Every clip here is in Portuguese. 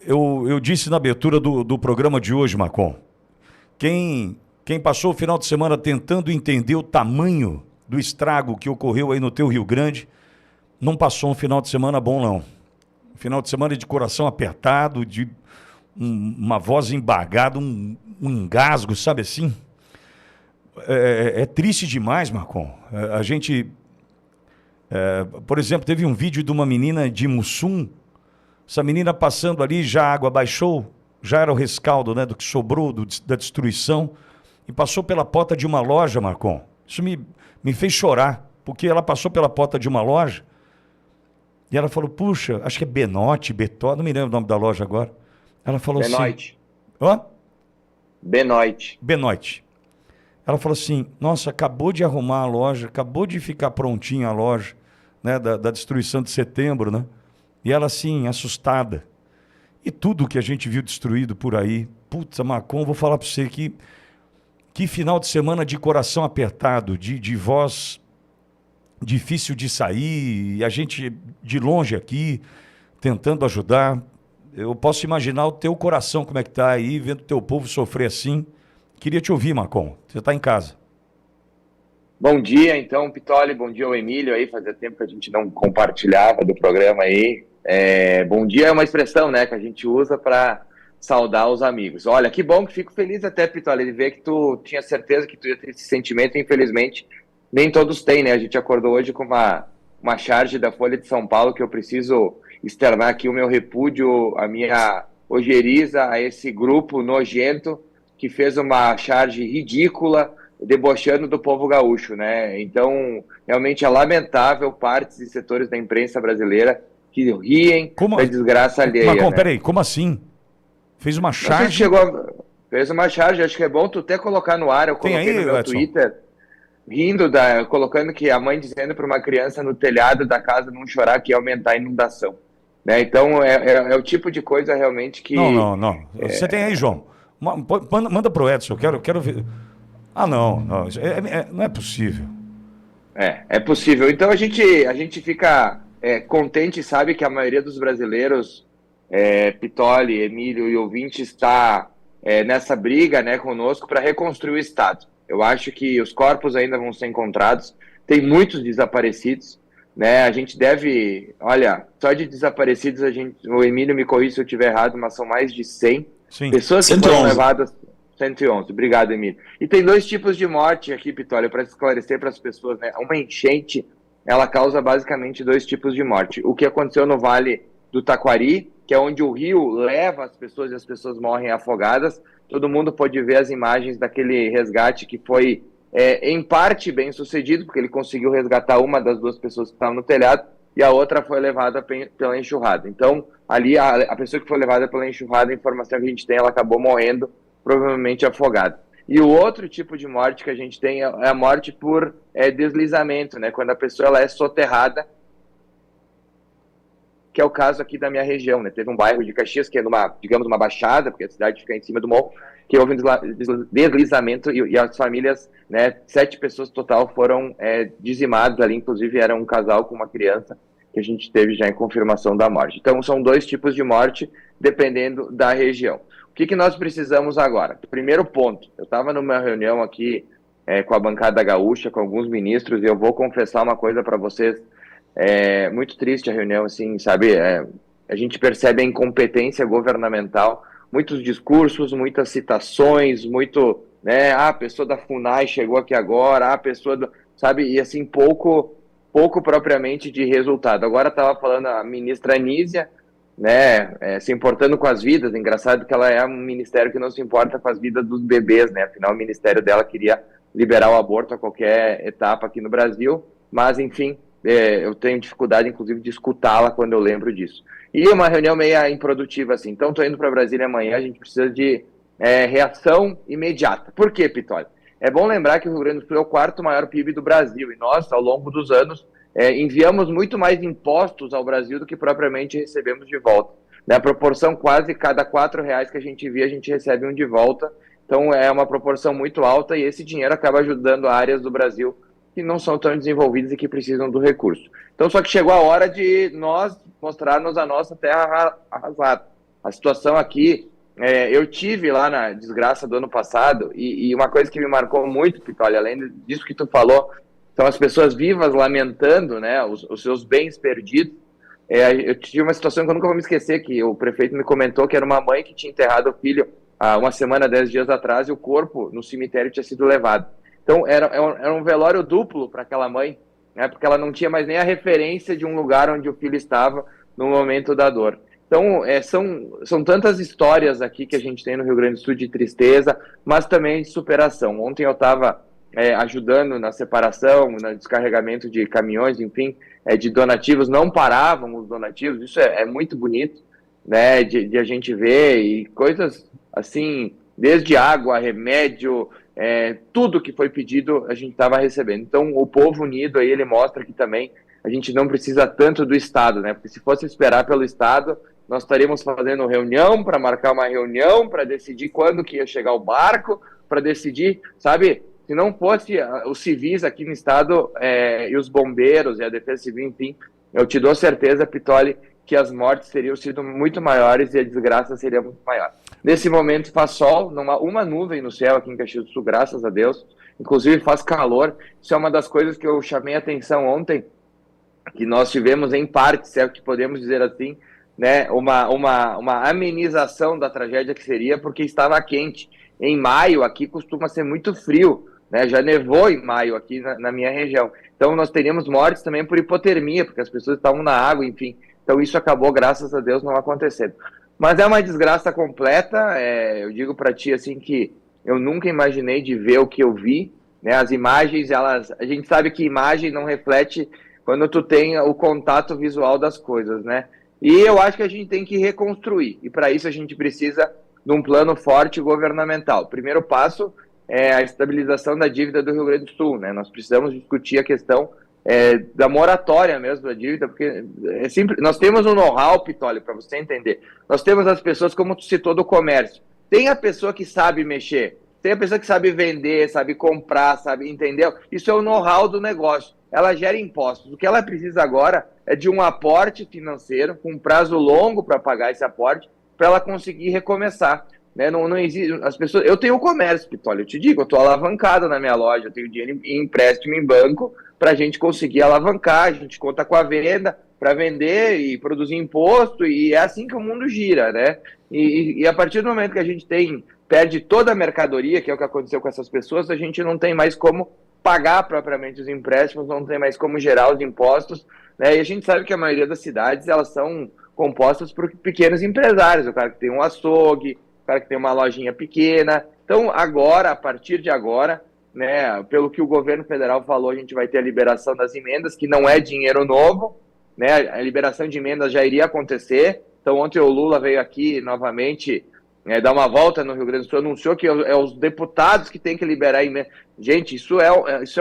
eu disse na abertura do programa de hoje, Marcon, quem passou o final de semana tentando entender o tamanho do estrago que ocorreu aí no teu Rio Grande, não passou um final de semana bom, não. Um final de semana de coração apertado, de uma voz embargada, um engasgo, sabe assim? É triste demais, Marcon. A gente, por exemplo, teve um vídeo de uma menina de Mussum. Essa menina passando ali, já a água baixou, já era o rescaldo, né, do que sobrou da destruição, e passou pela porta de uma loja, Marcon. Isso me fez chorar, porque ela passou pela porta de uma loja e ela falou, puxa, acho que é Benote, Betó, não me lembro o nome da loja agora. Ela falou Benoit. assim... Hã? Benoit. Benoit. Ela falou assim, nossa, acabou de arrumar a loja, acabou de ficar prontinha a loja, né, da destruição de setembro, né? E ela assim, assustada. E tudo que a gente viu destruído por aí, putz, Marcon, vou falar para você que final de semana de coração apertado, de voz difícil de sair, e a gente de longe aqui, tentando ajudar. Eu posso imaginar o teu coração como é que tá aí, vendo o teu povo sofrer assim. Queria te ouvir, Marcon. Você está em casa. Bom dia, então, Pitoli. Bom dia ao Emílio aí. Fazia tempo que a gente não compartilhava do programa aí. Bom dia é uma expressão, né, que a gente usa para saudar os amigos. Olha, que bom, que fico feliz até, Pitoli, de ver que tu tinha certeza que tu ia ter esse sentimento. Infelizmente, nem todos têm, né? A gente acordou hoje com uma charge da Folha de São Paulo que eu preciso externar aqui o meu repúdio, a minha ojeriza a esse grupo nojento que fez uma charge ridícula, debochando do povo gaúcho, né? Então, realmente é lamentável partes e setores da imprensa brasileira que riem da desgraça alheia. Marcon, né? peraí, como assim? Fez uma charge? Fez uma charge, acho que é bom tu até colocar no ar, eu coloquei no meu Twitter, rindo, colocando que a mãe dizendo para uma criança no telhado da casa não chorar que ia aumentar a inundação. Né? Então, é o tipo de coisa realmente que... Não. Você tem aí, João. Manda pro Edson, eu quero ver. Ah, não. Não é possível. É possível. Então a gente fica contente, sabe que a maioria dos brasileiros, Pitoli, Emílio e ouvinte, está nessa briga, né, conosco para reconstruir o Estado. Eu acho que os corpos ainda vão ser encontrados, tem muitos desaparecidos, né? A gente deve, olha, só de desaparecidos o Emílio me corrija se eu estiver errado, mas são mais de 100 Sim. pessoas que 111. foram levadas. 111, obrigado, Emílio. E tem dois tipos de morte aqui, Pitoli, para esclarecer para as pessoas, né? Uma enchente, ela causa basicamente dois tipos de morte. O que aconteceu no Vale do Taquari, que é onde o rio leva as pessoas e as pessoas morrem afogadas. Todo mundo pode ver as imagens daquele resgate que foi, em parte, bem sucedido, porque ele conseguiu resgatar uma das duas pessoas que estavam no telhado e a outra foi levada pela enxurrada. Então, ali, a pessoa que foi levada pela enxurrada, a informação que a gente tem, ela acabou morrendo, provavelmente afogado. E o outro tipo de morte que a gente tem é a morte por deslizamento, né? Quando a pessoa ela é soterrada, que é o caso aqui da minha região, né? Teve um bairro de Caxias que é digamos, uma baixada, porque a cidade fica em cima do morro, que houve um deslizamento e as famílias, né? 7 pessoas total foram dizimadas ali, inclusive era um casal com uma criança que a gente teve já em confirmação da morte. Então são dois tipos de morte, dependendo da região. O que nós precisamos agora? Primeiro ponto, eu estava numa reunião aqui com a bancada gaúcha, com alguns ministros, e eu vou confessar uma coisa para vocês, muito triste a reunião, assim, sabe? A gente percebe a incompetência governamental, muitos discursos, muitas citações, né? A pessoa da FUNAI chegou aqui agora, a pessoa, sabe? E assim, pouco propriamente de resultado. Agora estava falando a ministra Anísia, né, se importando com as vidas. Engraçado que ela é um ministério que não se importa com as vidas dos bebês, né? Afinal, o ministério dela queria liberar o aborto a qualquer etapa aqui no Brasil, mas enfim, eu tenho dificuldade, inclusive, de escutá-la quando eu lembro disso. E uma reunião meio improdutiva, assim. Então, estou indo para Brasília amanhã, a gente precisa de reação imediata. Por quê, Pitoli? É bom lembrar que o Rio Grande do Sul é o 4º maior PIB do Brasil, e nós, ao longo dos anos, enviamos muito mais impostos ao Brasil do que propriamente recebemos de volta. Na proporção, quase cada R$ 4 que a gente envia, a gente recebe um de volta. Então, é uma proporção muito alta e esse dinheiro acaba ajudando áreas do Brasil que não são tão desenvolvidas e que precisam do recurso. Então, só que chegou a hora de nós mostrarmos a nossa terra arrasada. A situação aqui, eu tive lá na desgraça do ano passado, e uma coisa que me marcou muito, Pitoli, além disso que tu falou, são as pessoas vivas lamentando, né, os seus bens perdidos. Eu tive uma situação que eu nunca vou me esquecer, que o prefeito me comentou que era uma mãe que tinha enterrado o filho há uma semana, 10 dias atrás, e o corpo no cemitério tinha sido levado. Então, era um velório duplo para aquela mãe, né, porque ela não tinha mais nem a referência de um lugar onde o filho estava no momento da dor. Então, são tantas histórias aqui que a gente tem no Rio Grande do Sul de tristeza, mas também de superação. Ontem eu estava ajudando na separação, no descarregamento de caminhões, enfim, de donativos. Não paravam os donativos, isso é muito bonito, né, de a gente ver, e coisas assim, desde água, remédio, tudo que foi pedido a gente estava recebendo. Então, o povo unido aí, ele mostra que também a gente não precisa tanto do Estado, né? Porque se fosse esperar pelo Estado, nós estaríamos fazendo reunião para marcar uma reunião, para decidir quando que ia chegar o barco, para decidir, sabe? Se não fosse os civis aqui no Estado e os bombeiros e a Defesa Civil, enfim, eu te dou certeza, Pitoli, que as mortes teriam sido muito maiores e a desgraça seria muito maior. Nesse momento faz sol, não há uma nuvem no céu aqui em Caxias do Sul, graças a Deus. Inclusive faz calor. Isso é uma das coisas que eu chamei a atenção ontem, que nós tivemos em parte, se é o que podemos dizer assim, né, uma amenização da tragédia que seria, porque estava quente. Em maio aqui costuma ser muito frio, né, já nevou em maio aqui na minha região. Então nós teríamos mortes também por hipotermia, porque as pessoas estavam na água, enfim. Então isso acabou, graças a Deus, não acontecendo. Mas é uma desgraça completa. Eu digo para ti assim que eu nunca imaginei de ver o que eu vi, né? As imagens, a gente sabe que imagem não reflete quando tu tem o contato visual das coisas, né? E eu acho que a gente tem que reconstruir, e para isso a gente precisa de um plano forte governamental. O primeiro passo é a estabilização da dívida do Rio Grande do Sul, né? Nós precisamos discutir a questão da moratória mesmo da dívida, porque simples. Nós temos um know-how, Pitoli, para você entender. Nós temos as pessoas, como tu citou, do comércio. Tem a pessoa que sabe mexer, tem a pessoa que sabe vender, sabe comprar, sabe, entendeu? Isso é o know-how do negócio. Ela gera impostos. O que ela precisa agora é de um aporte financeiro, com um prazo longo para pagar esse aporte, para ela conseguir recomeçar. Né? Não existe. As pessoas. Eu tenho comércio, Pitoli, eu te digo, eu estou alavancado na minha loja, eu tenho dinheiro em empréstimo em banco para a gente conseguir alavancar, a gente conta com a venda para vender e produzir imposto, e é assim que o mundo gira, né? E a partir do momento que a gente perde toda a mercadoria, que é o que aconteceu com essas pessoas, a gente não tem mais como pagar propriamente os empréstimos, não tem mais como gerar os impostos, né? E a gente sabe que a maioria das cidades, elas são compostas por pequenos empresários, o cara que tem um açougue, o cara que tem uma lojinha pequena. Então, agora, a partir de agora, né, pelo que o governo federal falou, a gente vai ter a liberação das emendas, que não é dinheiro novo, né? A liberação de emendas já iria acontecer. Então, ontem o Lula veio aqui novamente dar uma volta no Rio Grande do Sul, anunciou que é os deputados que têm que liberar emenda. Gente, isso é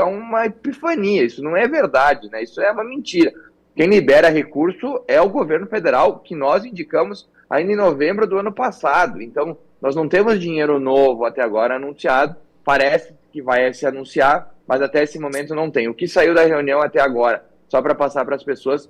uma epifania, isso não é verdade, né? Isso é uma mentira. Quem libera recurso é o governo federal, que nós indicamos ainda em novembro do ano passado. Então, nós não temos dinheiro novo até agora anunciado, parece que vai se anunciar, mas até esse momento não tem. O que saiu da reunião até agora, só para passar para as pessoas,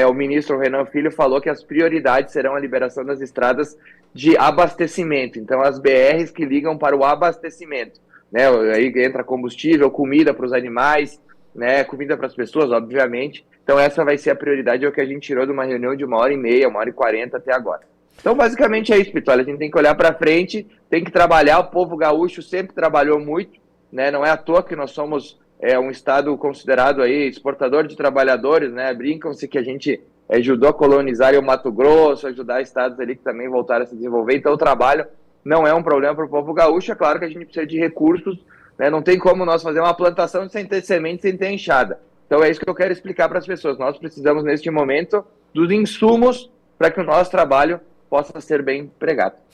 o ministro Renan Filho falou que as prioridades serão a liberação das estradas de abastecimento. Então, as BRs que ligam para o abastecimento, né? Aí entra combustível, comida para os animais, né? Comida para as pessoas, obviamente. Então, essa vai ser a prioridade, é o que a gente tirou de uma reunião de 1h30, 1h40 até agora. Então, basicamente é isso, Pitoli. A gente tem que olhar para frente, tem que trabalhar. O povo gaúcho sempre trabalhou muito, né? Não é à toa que nós somos um estado considerado aí exportador de trabalhadores, né? Brincam-se que a gente ajudou a colonizar o Mato Grosso, ajudar estados ali que também voltaram a se desenvolver. Então, o trabalho não é um problema para o povo gaúcho. É claro que a gente precisa de recursos, né? Não tem como nós fazer uma plantação sem ter semente, sem ter enxada. Então, é isso que eu quero explicar para as pessoas. Nós precisamos, neste momento, dos insumos para que o nosso trabalho possa ser bem empregado.